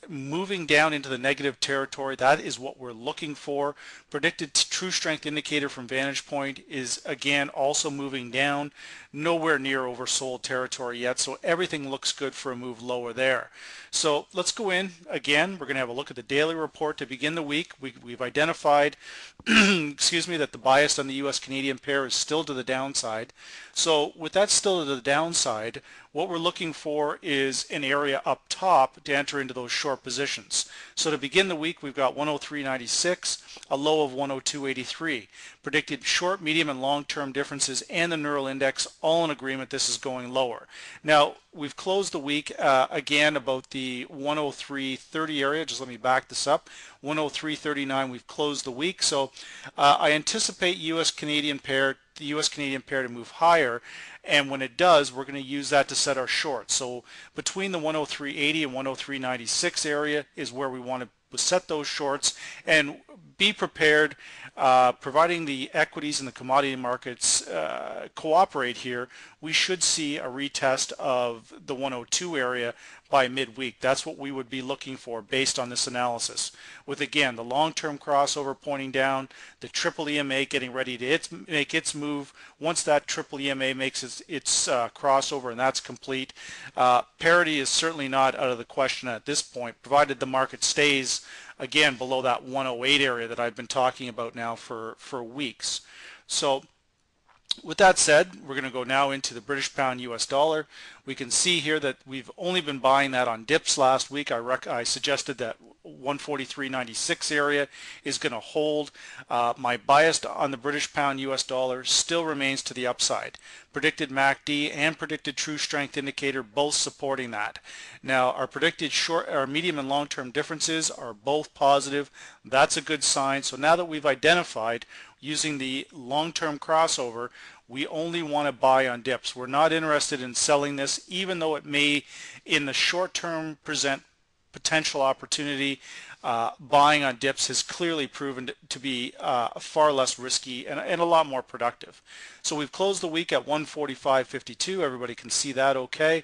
moving down into the negative territory. That is what we're looking for. Predicted true strength indicator from Vantage Point is again also moving down, nowhere near oversold territory yet, so everything looks good for a move lower there. So let's go in again. We're going to have a look at the daily report to begin the week. We've identified excuse me, that the bias on the US Canadian pair is still to the downside. So with that still to the downside, what we're looking for is an area up top to enter into those short positions. So to begin the week, we've got 103.96, a low of 102.83. Predicted short, medium, and long-term differences and the neural index all in agreement this is going lower. Now, we've closed the week again about the 103.30 area. Just let me back this up. 103.39 we've closed the week. So I anticipate the US Canadian pair to move higher, and when it does, we're going to use that to set our shorts. So between the 103.80 and 103.96 area is where we want to set those shorts, and be prepared, providing the equities and the commodity markets cooperate here, we should see a retest of the 102 area by midweek. That's what we would be looking for based on this analysis, with again the long-term crossover pointing down, the triple EMA getting ready to make its move. Once that triple EMA makes its crossover and that's complete, parity is certainly not out of the question at this point, provided the market stays again below that 108 area that I've been talking about now for weeks. So with that said, we're going to go now into the British pound US dollar. We can see here that we've only been buying that on dips last week. I suggested that 143.96 area is going to hold. My bias on the British pound US dollar still remains to the upside. Predicted MACD and predicted true strength indicator both supporting that. Now our predicted short, our medium and long-term differences are both positive. That's a good sign. So now that we've identified using the long-term crossover, we only want to buy on dips. We're not interested in selling this, even though it may in the short term present potential opportunity. Buying on dips has clearly proven to be far less risky and a lot more productive. So we've closed the week at 145.52. Everybody can see that okay.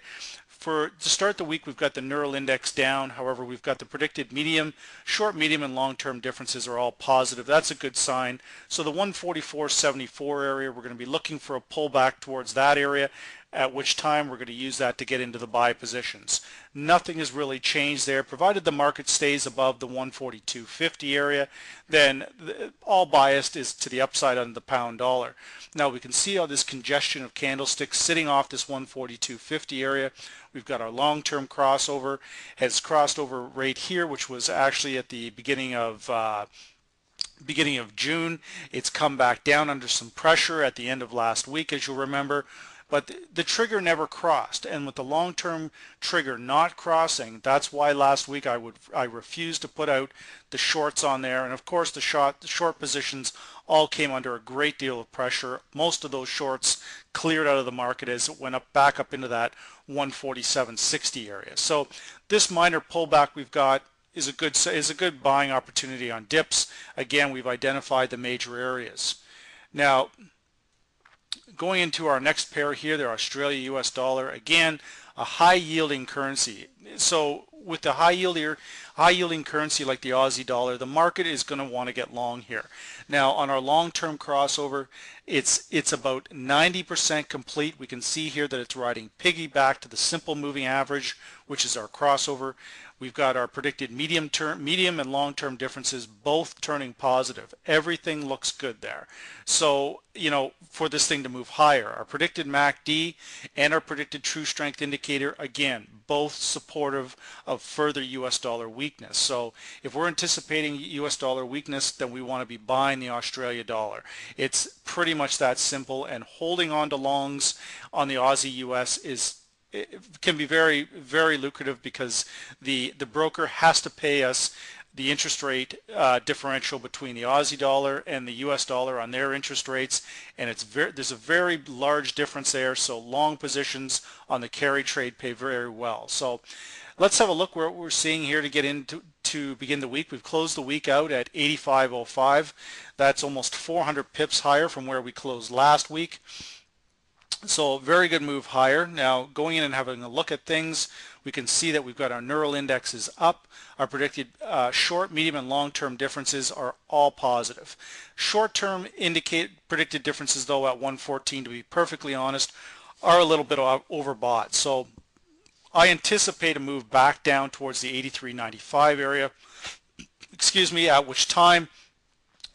To start the week, we've got the neural index down. However, we've got the predicted medium, short, medium, and long-term differences are all positive. That's a good sign. So the 144.74 area, we're going to be looking for a pullback towards that area, at which time we're going to use that to get into the buy positions. Nothing has really changed there. Provided the market stays above the 142.50 area, then all biased is to the upside on the pound dollar. Now we can see all this congestion of candlesticks sitting off this 142.50 area. We've got our long-term crossover, has crossed over right here, which was actually at the beginning of June. It's come back down under some pressure at the end of last week, as you'll remember. But the trigger never crossed, and with the long-term trigger not crossing, that's why last week I refused to put out the shorts on there. And of course the short positions all came under a great deal of pressure. Most of those shorts cleared out of the market as it went back up into that 147.60 area. So this minor pullback we've got is a good buying opportunity on dips. Again, we've identified the major areas. Now, going into our next pair here, the Australia US dollar, again, a high yielding currency. So with the high yielding currency like the Aussie dollar, the market is going to want to get long here. Now on our long-term crossover, it's about 90% complete. We can see here that it's riding piggyback to the simple moving average, which is our crossover. We've got our predicted medium and long-term differences both turning positive. Everything looks good there. So, you know, for this thing to move higher, our predicted MACD and our predicted true strength indicator, again, both supportive of further US dollar weakness. So if we're anticipating US dollar weakness, then we want to be buying the Australia dollar. It's pretty much that simple, and holding on to longs on the Aussie US it can be very, very lucrative because the broker has to pay us the interest rate differential between the Aussie dollar and the US dollar on their interest rates, and there's a very large difference there. So long positions on the carry trade pay very well. So let's have a look what we're seeing here to get into to begin the week. We've closed the week out at 85.05. That's almost 400 pips higher from where we closed last week. So very good move higher. Now going in and having a look at things, we can see that we've got our neural indexes up. Our predicted short, medium, and long-term differences are all positive. Short-term predicted differences, though, at 114, to be perfectly honest, are a little bit overbought. So I anticipate a move back down towards the 83.95 area, excuse me, at which time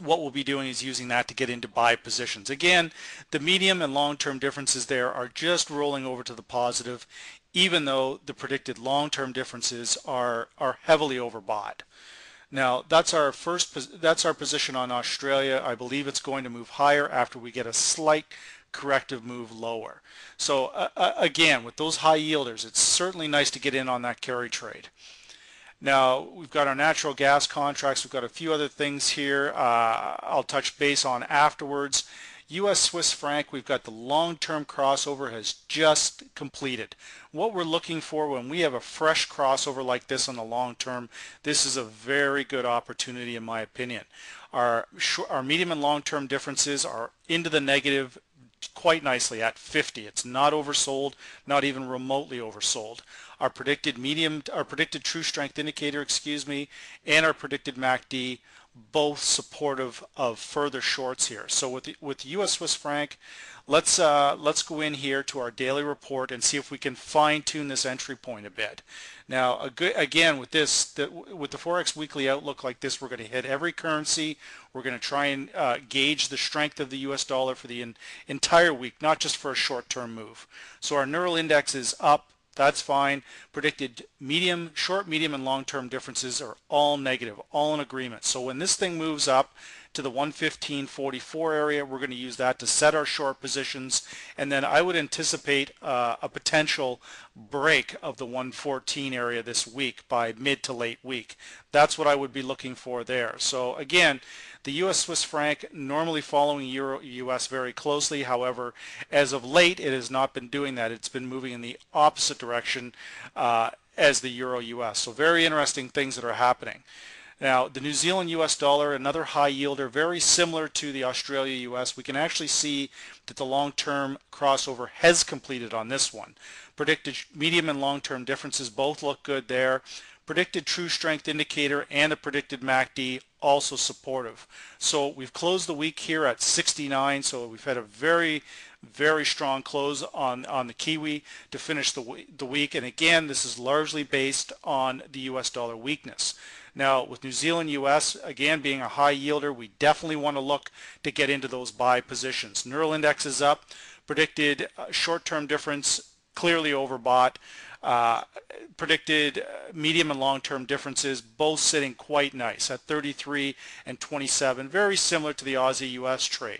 what we'll be doing is using that to get into buy positions. Again, the medium and long-term differences there are just rolling over to the positive, even though the predicted long-term differences are heavily overbought. Now that's our position on Australia. I believe it's going to move higher after we get a slight corrective move lower. So again, with those high yielders, it's certainly nice to get in on that carry trade. Now we've got our natural gas contracts. We've got a few other things here I'll touch base on afterwards. US Swiss franc, we've got the long-term crossover has just completed. What we're looking for when we have a fresh crossover like this on the long term, this is a very good opportunity in my opinion. Our medium and long-term differences are into the negative quite nicely at 50. It's not oversold, not even remotely oversold. Our predicted true strength indicator, and our predicted MACD, both supportive of further shorts here. So with US Swiss franc, let's go in here to our daily report and see if we can fine tune this entry point a bit. Now again with the Forex weekly outlook like this, we're going to hit every currency. We're going to try and gauge the strength of the US dollar for the entire week, not just for a short-term move. So our neural index is up. That's fine. Predicted short, medium, and long-term differences are all negative, all in agreement. So when this thing moves up to the 115.44 area, we're going to use that to set our short positions, and then I would anticipate a potential break of the 114 area this week by mid to late week. That's what I would be looking for there. So again, the US Swiss franc normally following Euro US very closely. However, as of late, it has not been doing that. It's been moving in the opposite direction as the Euro US. So very interesting things that are happening. Now, the New Zealand US dollar, another high yielder, very similar to the Australia US. We can actually see that the long-term crossover has completed on this one. Predicted medium and long-term differences both look good there. Predicted true strength indicator and the predicted MACD also supportive. So we've closed the week here at 69, so we've had a very strong close on the Kiwi to finish the week, and again this is largely based on the US dollar weakness. Now with New Zealand US again being a high yielder, we definitely want to look to get into those buy positions. Neural index is up, predicted short-term difference clearly overbought. Predicted medium and long-term differences both sitting quite nice at 33 and 27, very similar to the Aussie US trade.